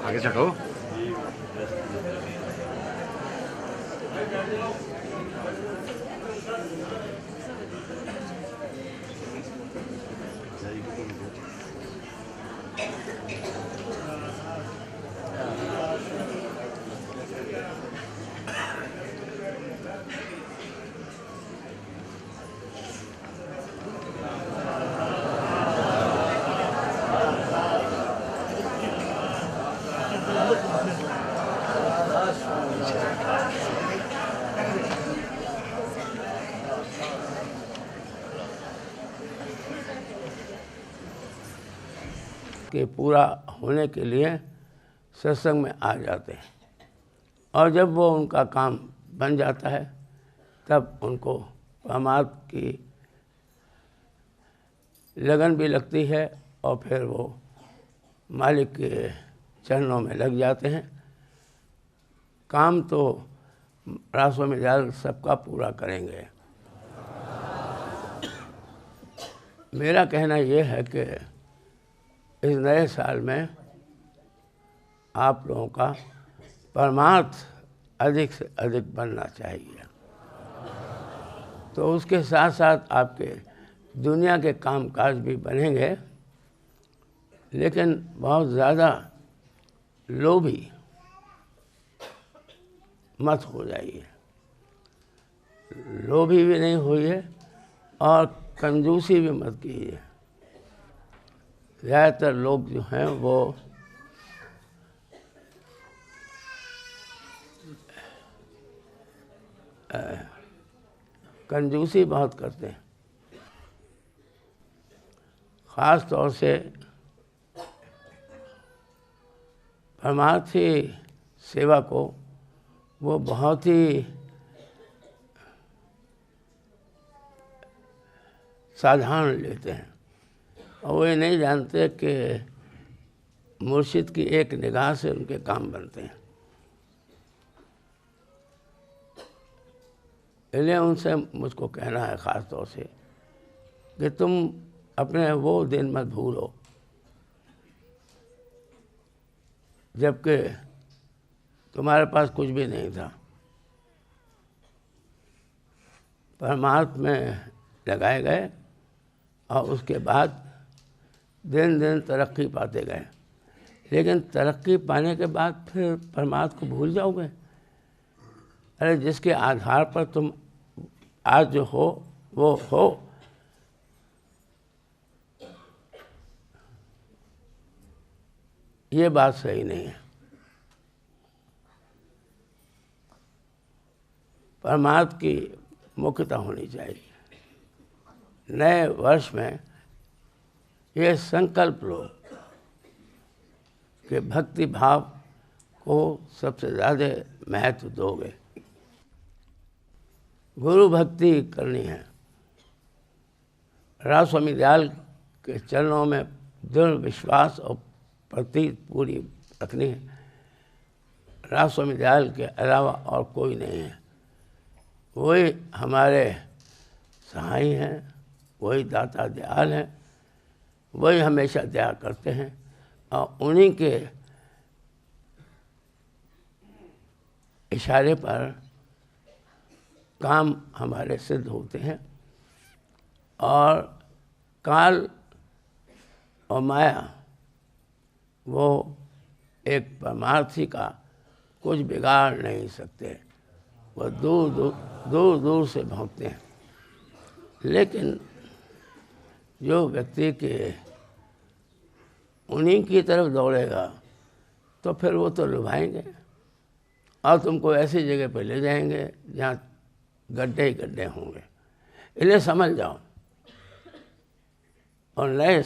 आगे चढ़ो। के पूरा होने के लिए सत्संग में आ जाते हैं, और जब वो उनका काम बन जाता है तब उनको परमात्मा की लगन भी लगती है और फिर वो मालिक के चरणों में लग जाते हैं। काम तो रासों जाल सबका पूरा करेंगे। मेरा कहना ये है कि इस नए साल में आप लोगों का परमार्थ अधिक से अधिक बनना चाहिए, तो उसके साथ साथ आपके दुनिया के कामकाज भी बनेंगे, लेकिन बहुत ज़्यादा लोभी मत हो जाइए, लोभी भी नहीं होइए और कंजूसी भी मत कीजिए। ज़्यादातर लोग जो हैं वो कंजूसी बहुत करते हैं, ख़ास तौर से परमार्थी सेवा को वो बहुत ही साधारण लेते हैं, और वो ये नहीं जानते कि मुर्शिद की एक निगाह से उनके काम बनते हैं। इसलिए उनसे मुझको कहना है ख़ास तौर से कि तुम अपने वो दिन मत भूलो जबकि तुम्हारे पास कुछ भी नहीं था, परमात्मा में लगाए गए और उसके बाद दिन दिन तरक्की पाते गए। लेकिन तरक्की पाने के बाद फिर परमात्मा को भूल जाओगे? अरे जिसके आधार पर तुम आज जो हो वो हो, ये बात सही नहीं है। परमात्मा की मुख्यता होनी चाहिए। नए वर्ष में ये संकल्प लो कि भक्ति भाव को सबसे ज़्यादा महत्व दोगे, गुरु भक्ति करनी है, राव स्वामी दयाल के चरणों में दृढ़ विश्वास और प्रति पूरी रखनी है। राव स्वामी दयाल के अलावा और कोई नहीं है, वही हमारे सहाय हैं, वही दाता दयाल हैं, वही हमेशा दया करते हैं, और उन्हीं के इशारे पर काम हमारे सिद्ध होते हैं, और काल और माया वो एक परमार्थी का कुछ बिगाड़ नहीं सकते, वो दूर दूर दूर दूर से भौंकते हैं। लेकिन जो व्यक्ति के उन्हीं की तरफ दौड़ेगा तो फिर वो तो लुभाएंगे और तुमको ऐसी जगह पर ले जाएंगे जहाँ गड्ढे ही गड्ढे होंगे। इसलिए समझ जाओ और नए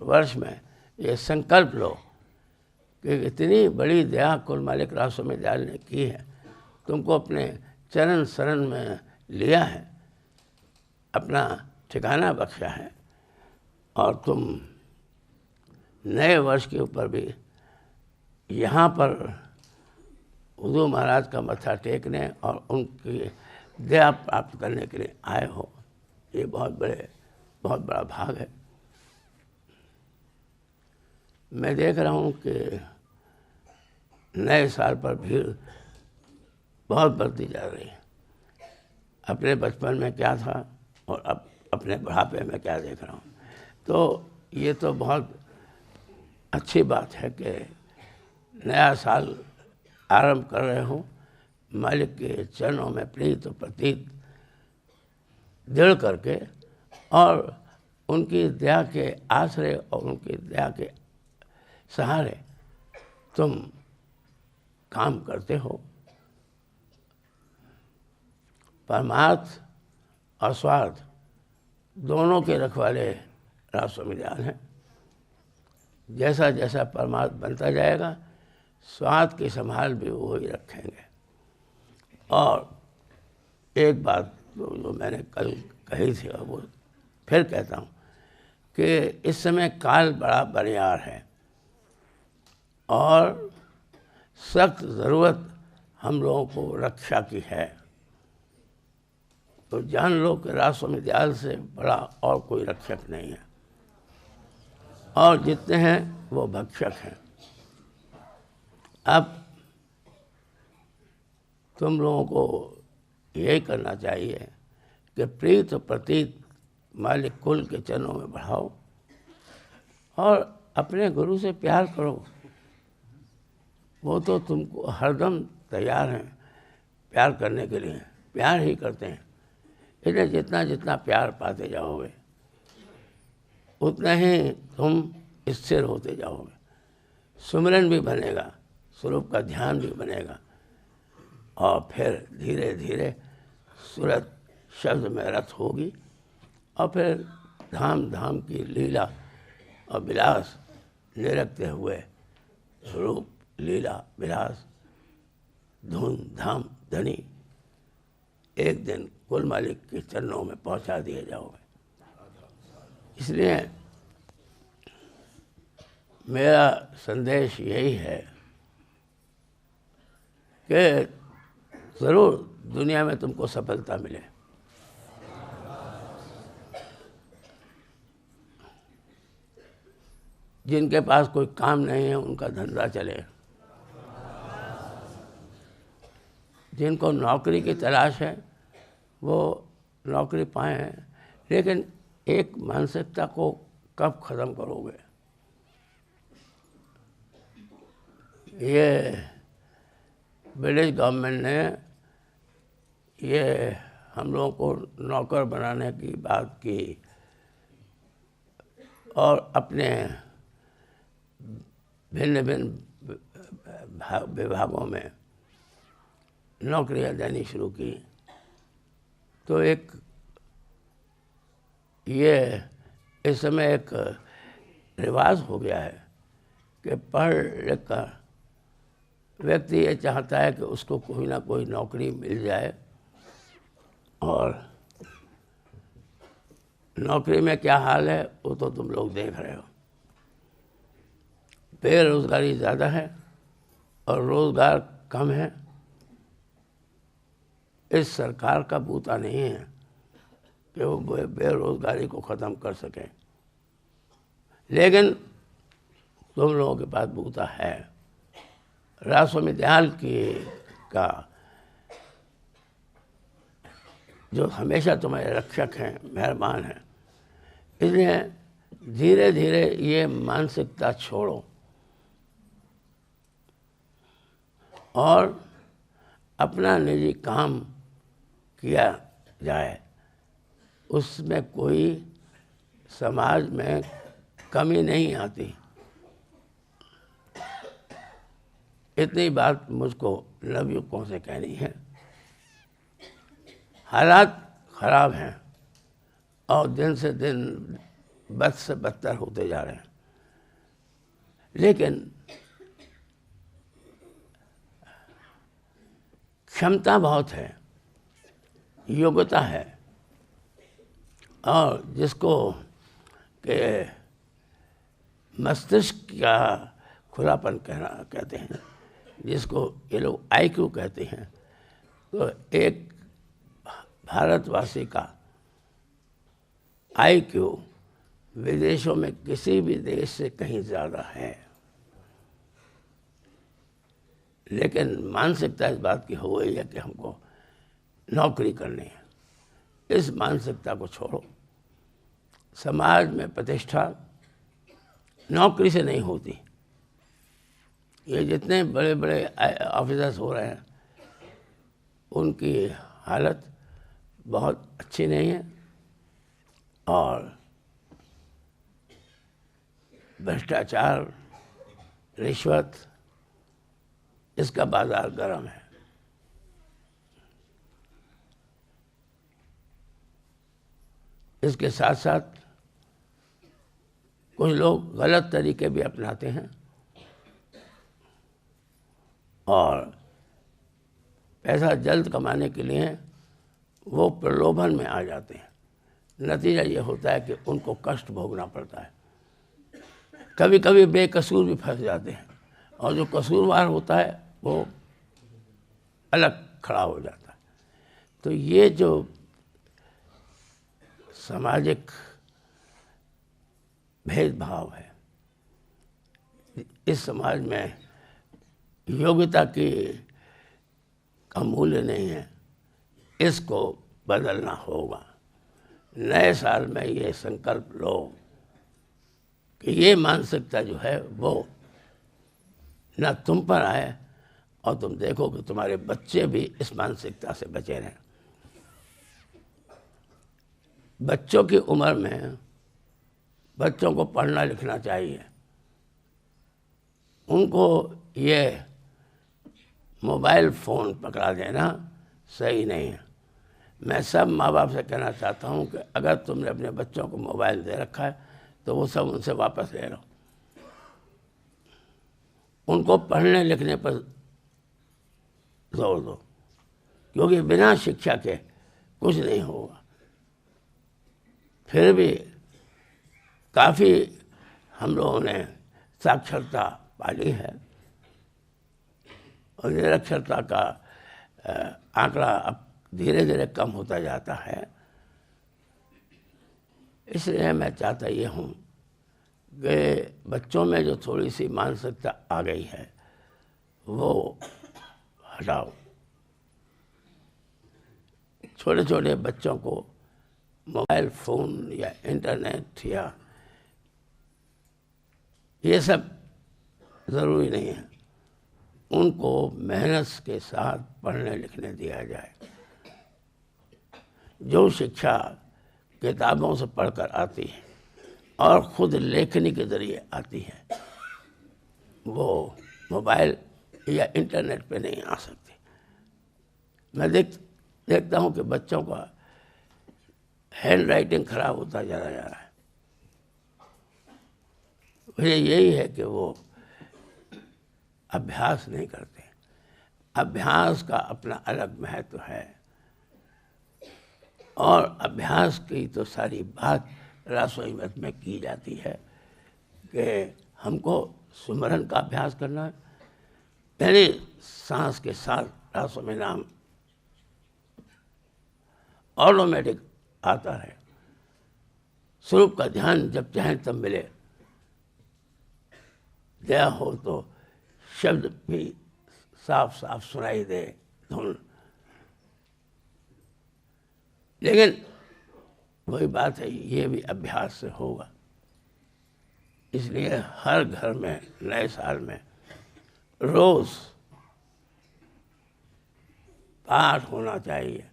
वर्ष में ये संकल्प लो कि इतनी बड़ी दया कुल मालिक राव स्वामी दयाल ने की है, तुमको अपने चरण शरण में लिया है, अपना ठिकाना बख्शा है, और तुम नए वर्ष के ऊपर भी यहाँ पर हुजूर महाराज का मत्था टेकने और उनकी दया प्राप्त करने के लिए आए हो। ये बहुत बड़ा भाग है। मैं देख रहा हूँ कि नए साल पर भीड़ बहुत बढ़ती जा रही है। अपने बचपन में क्या था और अब अपने बुढ़ापे में क्या देख रहा हूँ। तो ये तो बहुत अच्छी बात है कि नया साल आरंभ कर रहे हो मालिक के चरणों में प्रीत और प्रतीत दृढ़ करके, और उनकी दया के आश्रय और उनकी दया के सहारे तुम काम करते हो। परमार्थ और स्वार्थ दोनों के रखवाले रामस्वामी दयाल हैं। जैसा जैसा परमार्थ बनता जाएगा, स्वार्थ की संभाल भी वो ही रखेंगे। और एक बात जो मैंने कल कही थी और वो फिर कहता हूँ कि इस समय काल बड़ा बरियार है और सख्त ज़रूरत हम लोगों को रक्षा की है। तो जान लो कि रामस्वामी दयाल से बड़ा और कोई रक्षक नहीं है, और जितने हैं वो भक्षक हैं। अब तुम लोगों को यही करना चाहिए कि प्रीत और प्रतीत मालिक कुल के चरणों में बढ़ाओ और अपने गुरु से प्यार करो। वो तो तुमको हरदम तैयार हैं प्यार करने के लिए, प्यार ही करते हैं। इसलिए जितना जितना प्यार पाते जाओगे उतना ही तुम स्थिर होते जाओगे। सुमिरन भी बनेगा, स्वरूप का ध्यान भी बनेगा, और फिर धीरे धीरे सूरत शब्द में रत होगी, और फिर धाम धाम की लीला और विलास निरखते हुए स्वरूप लीला विलास धूम धाम धनी एक दिन कुल मालिक के चरणों में पहुंचा दिए जाओगे। इसलिए मेरा संदेश यही है कि ज़रूर दुनिया में तुमको सफलता मिले। जिनके पास कोई काम नहीं है उनका धंधा चले, जिनको नौकरी की तलाश है वो नौकरी पाएं। लेकिन एक मानसिकता को कब ख़त्म करोगे? ये ब्रिटिश गवर्नमेंट ने ये हम लोगों को नौकर बनाने की बात की और अपने भिन्न भिन्न विभागों में नौकरियां देनी शुरू की। तो एक ये इस समय एक रिवाज हो गया है कि पढ़ लिख कर व्यक्ति ये चाहता है कि उसको कोई ना कोई नौकरी मिल जाए, और नौकरी में क्या हाल है वो तो तुम लोग देख रहे हो। बेरोजगारी ज़्यादा है और रोज़गार कम है। इस सरकार का बूता नहीं है कि वो बेरोजगारी को ख़त्म कर सके, लेकिन तुम लोगों के पास बूता है। रामस्वामी दयाल का जो हमेशा तुम्हारे रक्षक हैं, मेहरबान हैं। इसलिए धीरे धीरे ये मानसिकता छोड़ो और अपना निजी काम किया जाए, उसमें कोई समाज में कमी नहीं आती। इतनी बात मुझको नवयुवकों से कहनी है। हालात ख़राब हैं और दिन से दिन बद से बदतर होते जा रहे हैं, लेकिन क्षमता बहुत है, योग्यता है, और जिसको के मस्तिष्क का खुलापन कहते हैं, जिसको ये लोग IQ कहते हैं, तो एक भारतवासी का IQ विदेशों में किसी भी देश से कहीं ज़्यादा है। लेकिन मानसिकता इस बात की हो गई है कि हमको नौकरी करनी है। इस मानसिकता को छोड़ो। समाज में प्रतिष्ठा नौकरी से नहीं होती। ये जितने बड़े बड़े ऑफिसर्स हो रहे हैं उनकी हालत बहुत अच्छी नहीं है और भ्रष्टाचार, रिश्वत, इसका बाजार गर्म है। इसके साथ साथ कुछ लोग गलत तरीके भी अपनाते हैं और पैसा जल्द कमाने के लिए वो प्रलोभन में आ जाते हैं। नतीजा ये होता है कि उनको कष्ट भोगना पड़ता है। कभी कभी बेकसूर भी फंस जाते हैं और जो कसूरवार होता है वो अलग खड़ा हो जाता है। तो ये जो सामाजिक भेदभाव है, इस समाज में योग्यता की का मूल्य नहीं है, इसको बदलना होगा। नए साल में ये संकल्प लो कि ये मानसिकता जो है वो न तुम पर आए और तुम देखो कि तुम्हारे बच्चे भी इस मानसिकता से बचे रहें। बच्चों की उम्र में बच्चों को पढ़ना लिखना चाहिए। उनको ये मोबाइल फ़ोन पकड़ा देना सही नहीं है। मैं सब माँ बाप से कहना चाहता हूँ कि अगर तुमने अपने बच्चों को मोबाइल दे रखा है तो वो सब उनसे वापस ले लो। उनको पढ़ने लिखने पर जोर दो, क्योंकि बिना शिक्षा के कुछ नहीं होगा। फिर भी काफ़ी हम लोगों ने साक्षरता पाली है और निरक्षरता का आंकड़ा अब धीरे धीरे कम होता जाता है। इसलिए मैं चाहता ये हूँ कि बच्चों में जो थोड़ी सी मानसिकता आ गई है वो हटाओ। छोटे छोटे बच्चों को मोबाइल फ़ोन या इंटरनेट या ये सब ज़रूरी नहीं है। उनको मेहनत के साथ पढ़ने लिखने दिया जाए। जो शिक्षा किताबों से पढ़कर आती है और ख़ुद लेखनी के ज़रिए आती है वो मोबाइल या इंटरनेट पे नहीं आ सकती। मैं देखता हूँ कि बच्चों का हैंड राइटिंग खराब होता जा रहा है। वजह यही है कि वो अभ्यास नहीं करते। अभ्यास का अपना अलग महत्व है और अभ्यास की तो सारी बात रासोई मत में की जाती है कि हमको सुमरन का अभ्यास करना है। यानी सांस के साथ रासों में नाम ऑटोमेटिक आता है। स्वरूप का ध्यान जब चाहें तब मिले। दया हो तो शब्द भी साफ साफ सुनाई दे, धुन। लेकिन वही बात है, ये भी अभ्यास से होगा। इसलिए हर घर में नए साल में रोज पाठ होना चाहिए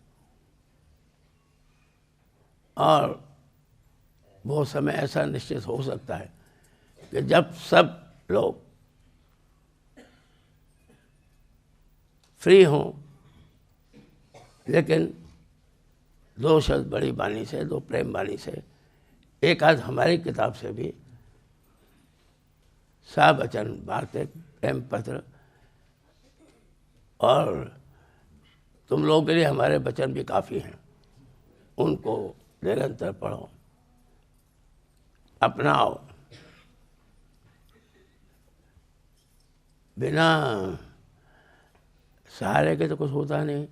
और वो समय ऐसा निश्चित हो सकता है कि जब सब लोग फ्री हों, लेकिन दो शब्द बड़ी बानी से, दो प्रेम बानी से, एक आध हमारी किताब से भी सा वचन वार्तिक प्रेम पत्र और तुम लोगों के लिए हमारे वचन भी काफ़ी हैं, उनको निरंतर पढ़ो, अपनाओ। बिना सहारे के तो कुछ होता नहीं।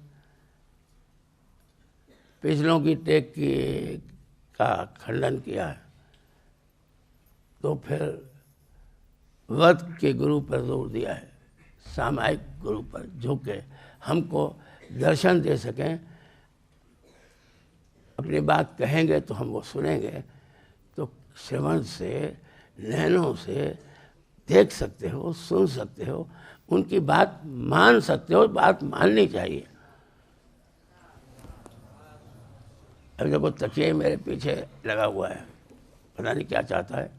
पिछलों की टेक की का खंडन किया है तो फिर वध के गुरु पर जोर दिया है सामायिक गुरु पर झुके हमको दर्शन दे सकें। अपनी बात कहेंगे तो हम वो सुनेंगे, तो श्रवण से, नैनों से देख सकते हो, सुन सकते हो, उनकी बात मान सकते हो। बात माननी चाहिए। अब देखो तकिए मेरे पीछे लगा हुआ है, पता नहीं क्या चाहता है।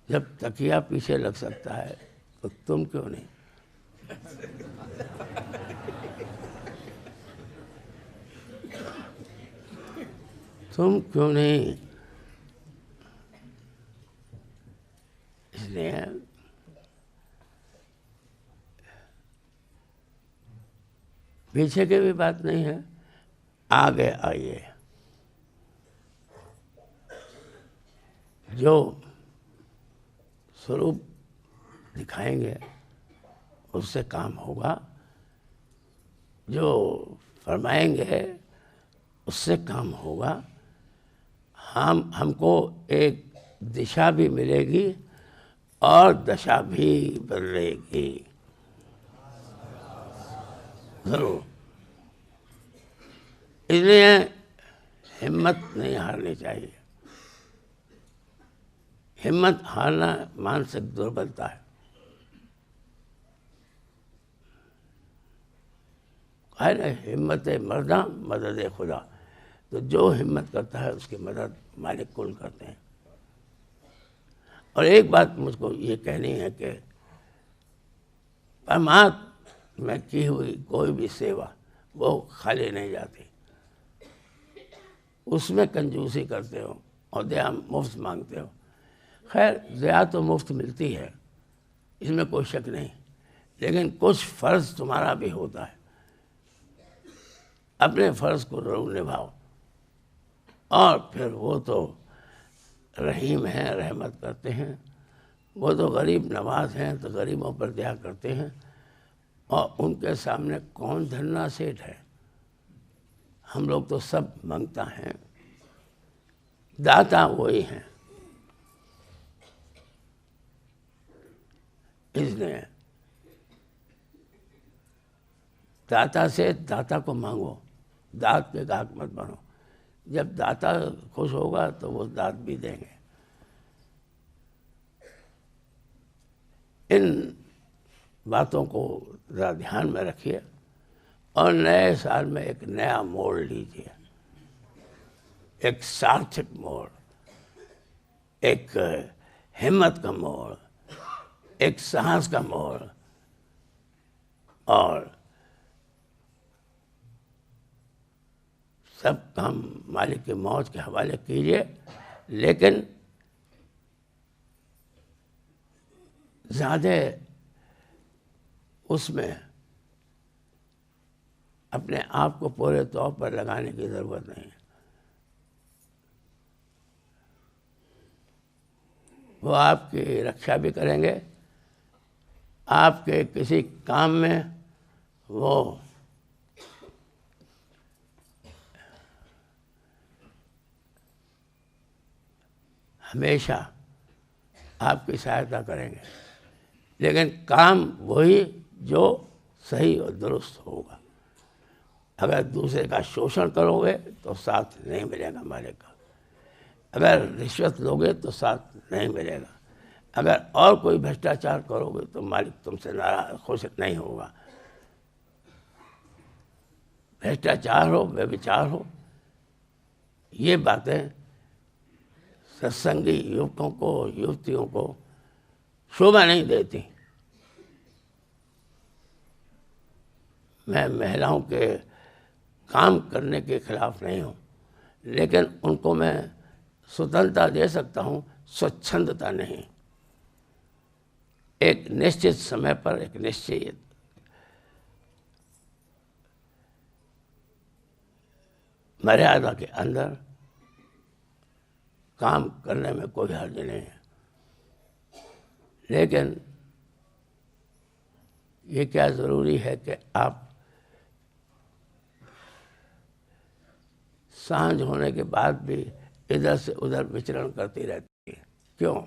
जब तकिया पीछे लग सकता है तो तुम क्यों नहीं? तुम क्यों नहीं? इसलिए पीछे की भी बात नहीं है, आगे आइए। जो स्वरूप दिखाएंगे उससे काम होगा, जो फरमाएंगे उससे काम होगा। हमको एक दिशा भी मिलेगी और दशा भी बदलेगी जरूर। इसलिए हिम्मत नहीं हारनी चाहिए। हिम्मत हारना मानसिक दुर्बलता है। है ना, हिम्मत मर्दा मदद खुदा। तो जो हिम्मत करता है उसकी मदद मालिक कुल करते हैं। और एक बात मुझको ये कहनी है कि परमात्मा में की हुई कोई भी सेवा वो खाली नहीं जाती। उसमें कंजूसी करते हो और दया मुफ्त मांगते हो। खैर दया तो मुफ्त मिलती है, इसमें कोई शक नहीं, लेकिन कुछ फ़र्ज तुम्हारा भी होता है। अपने फ़र्ज को जरूर निभाओ। और फिर वो तो रहीम हैं, रहमत करते हैं। वो तो गरीब नवाज हैं, तो गरीबों पर दया करते हैं। और उनके सामने कौन धन्ना सेठ है? हम लोग तो सब मांगता हैं, दाता वही हैं। इसलिए दाता से दाता को मांगो, दात के गाहक मत बनो। जब दाता खुश होगा तो वो दात भी देंगे। इन बातों को ज़रा ध्यान में रखिए और नए साल में एक नया मोड़ लीजिए, एक सार्थक मोड़, एक हिम्मत का मोड़, एक साहस का मोड़। और सब काम मालिक की मौज के हवाले कीजिए, लेकिन ज़्यादा उसमें अपने आप को पूरे तौर पर लगाने की ज़रूरत नहीं है। वो आपकी रक्षा भी करेंगे, आपके किसी काम में वो हमेशा आपकी सहायता करेंगे, लेकिन काम वही जो सही और दुरुस्त होगा। अगर दूसरे का शोषण करोगे तो साथ नहीं मिलेगा मालिक का। अगर रिश्वत लोगे तो साथ नहीं मिलेगा। अगर और कोई भ्रष्टाचार करोगे तो मालिक तुमसे नाराज खुश नहीं होगा। भ्रष्टाचार हो, व्यभिचार हो, ये बातें सत्संगी युवकों को, युवतियों को शोभा नहीं देती। मैं महिलाओं के काम करने के खिलाफ नहीं हूँ, लेकिन उनको मैं स्वतंत्रता दे सकता हूँ, स्वच्छंदता नहीं। एक निश्चित समय पर एक निश्चित मर्यादा के अंदर काम करने में कोई हर्ज नहीं है। लेकिन ये क्या ज़रूरी है कि आप सांझ होने के बाद भी इधर से उधर विचरण करती रहती है। क्यों?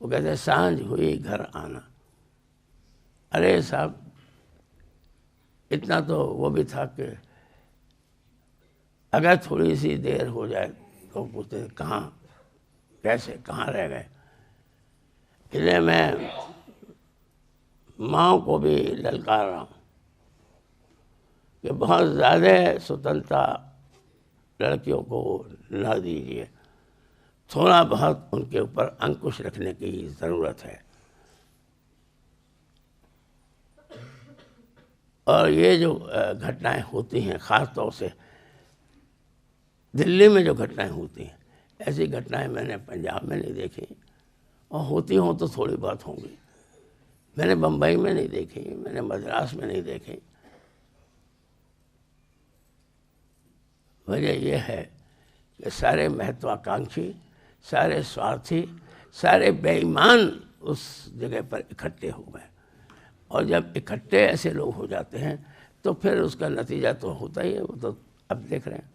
वो कहते सांझ हुई घर आना। अरे साहब, इतना तो वो भी था कि अगर थोड़ी सी देर हो जाए तो पूछते कहाँ, कैसे, कहाँ रह गए। इसलिए मैं माँ को भी ललकार रहा हूँ कि बहुत ज़्यादा स्वतंत्रता लड़कियों को न दीजिए, थोड़ा बहुत उनके ऊपर अंकुश रखने की ज़रूरत है। और ये जो घटनाएं होती हैं, ख़ास तौर से दिल्ली में जो घटनाएं होती हैं, ऐसी घटनाएं मैंने पंजाब में नहीं देखी, और होती हों तो थोड़ी बहुत होंगी। मैंने बम्बई में नहीं देखी, मैंने मद्रास में नहीं देखी। वजह यह है कि सारे महत्वाकांक्षी, सारे स्वार्थी, सारे बेईमान उस जगह पर इकट्ठे हो गए। और जब इकट्ठे ऐसे लोग हो जाते हैं तो फिर उसका नतीजा तो होता ही है, वो तो अब देख रहे हैं।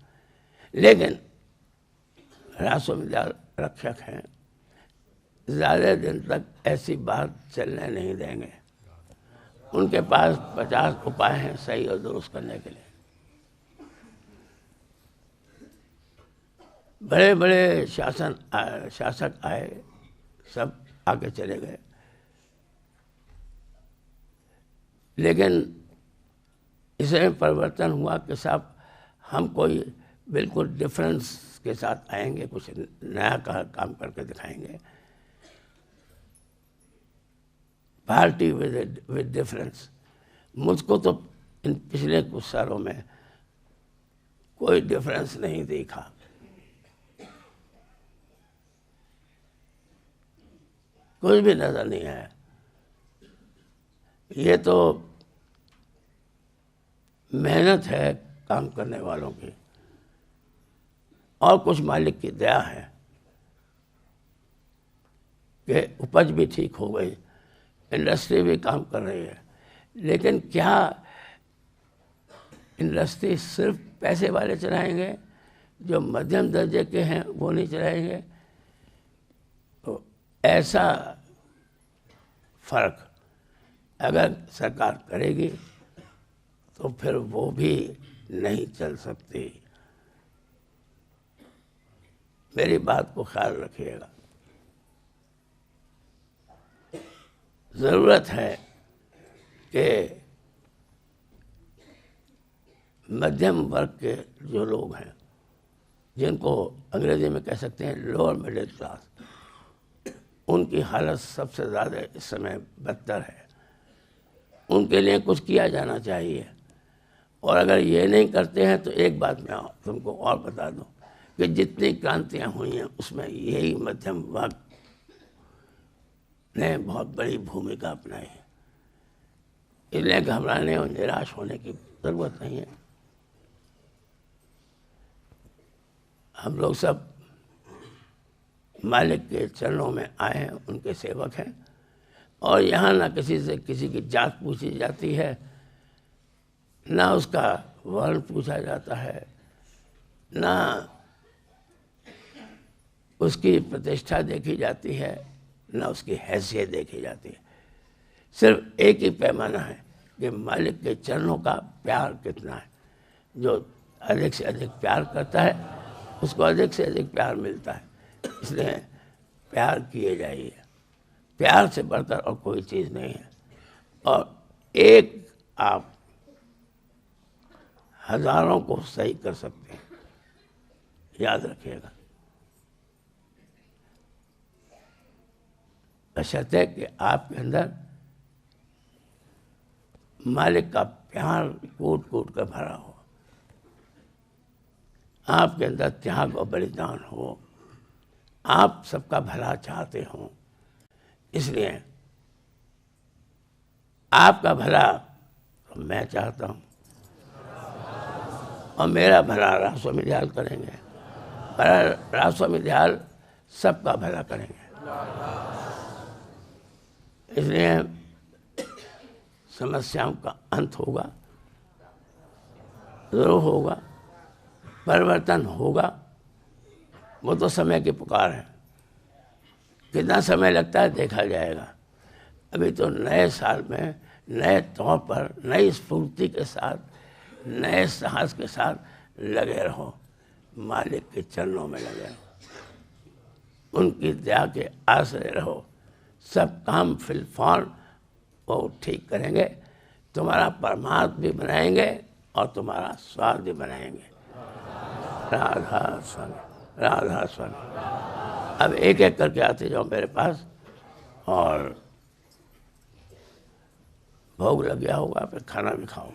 लेकिन राष्ट्रविद्याल रक्षक हैं, ज़्यादा दिन तक ऐसी बात चलने नहीं देंगे। उनके पास 50 उपाय हैं सही और दुरुस्त करने के लिए। बड़े बड़े शासक आए, सब आगे चले गए, लेकिन इसमें परिवर्तन हुआ कि साहब हम कोई बिल्कुल डिफरेंस के साथ आएंगे, कुछ नया काम करके दिखाएंगे। Party with difference. मुझको तो इन पिछले कुछ सालों में कोई डिफरेंस नहीं देखा। कुछ भी नजर नहीं आया। ये तो मेहनत है काम करने वालों की, और कुछ मालिक की दया है कि उपज भी ठीक हो गई, इंडस्ट्री भी काम कर रही है। लेकिन क्या इंडस्ट्री सिर्फ पैसे वाले चलाएंगे? जो मध्यम दर्जे के हैं वो नहीं चलाएंगे? तो ऐसा फर्क अगर सरकार करेगी तो फिर वो भी नहीं चल सकती। मेरी बात को ख्याल रखिएगा। ज़रूरत है कि मध्यम वर्ग के जो लोग हैं, जिनको अंग्रेजी में कह सकते हैं लोअर मिडिल क्लास, उनकी हालत सबसे ज़्यादा इस समय बदतर है। उनके लिए कुछ किया जाना चाहिए। और अगर ये नहीं करते हैं तो एक बात मैं तुमको और बता दूं कि जितनी क्रांतियां हुई हैं उसमें यही मध्यम वर्ग ने बहुत बड़ी भूमिका अपनाई है। इसलिए घबराने और निराश होने की ज़रूरत नहीं है। हम लोग सब मालिक के चरणों में आए हैं, उनके सेवक हैं, और यहाँ ना किसी से किसी की जात पूछी जाती है, ना उसका वर्ण पूछा जाता है, ना उसकी प्रतिष्ठा देखी जाती है, ना उसकी हैसियत देखी जाती है। सिर्फ एक ही पैमाना है कि मालिक के चरणों का प्यार कितना है। जो अधिक से अधिक प्यार करता है उसको अधिक से अधिक प्यार मिलता है। इसलिए प्यार किए जाइए। प्यार से बढ़कर और कोई चीज़ नहीं है। और एक आप हजारों को सही कर सकते हैं, याद रखिएगा। बशर्ते कि आपके अंदर मालिक का प्यार कूट कूट कर भरा हो, आपके अंदर त्याग और बलिदान हो, आप सबका भला चाहते हो। इसलिए आपका भला तो मैं चाहता हूँ, और मेरा भला राष्ट्रविद्याल करेंगे। राष्ट्रविद्याल सबका भला करेंगे। इसलिए समस्याओं का अंत होगा, जरूर होगा, परिवर्तन होगा। वो तो समय की पुकार है। कितना समय लगता है देखा जाएगा। अभी तो नए साल में नए तौर पर नई स्फूर्ति के साथ, नए साहस के साथ लगे रहो, मालिक के चरणों में लगे रहो, उनकी दया के आश्रय रहो। सब काम फिलफौर वो ठीक करेंगे, तुम्हारा परमार्थ भी बनाएंगे और तुम्हारा स्वाद भी बनाएंगे। राधा स्वामी, राधा स्वामी। अब एक एक करके आते जाओ मेरे पास, और भोग लग गया होगा, फिर खाना भी खाओ।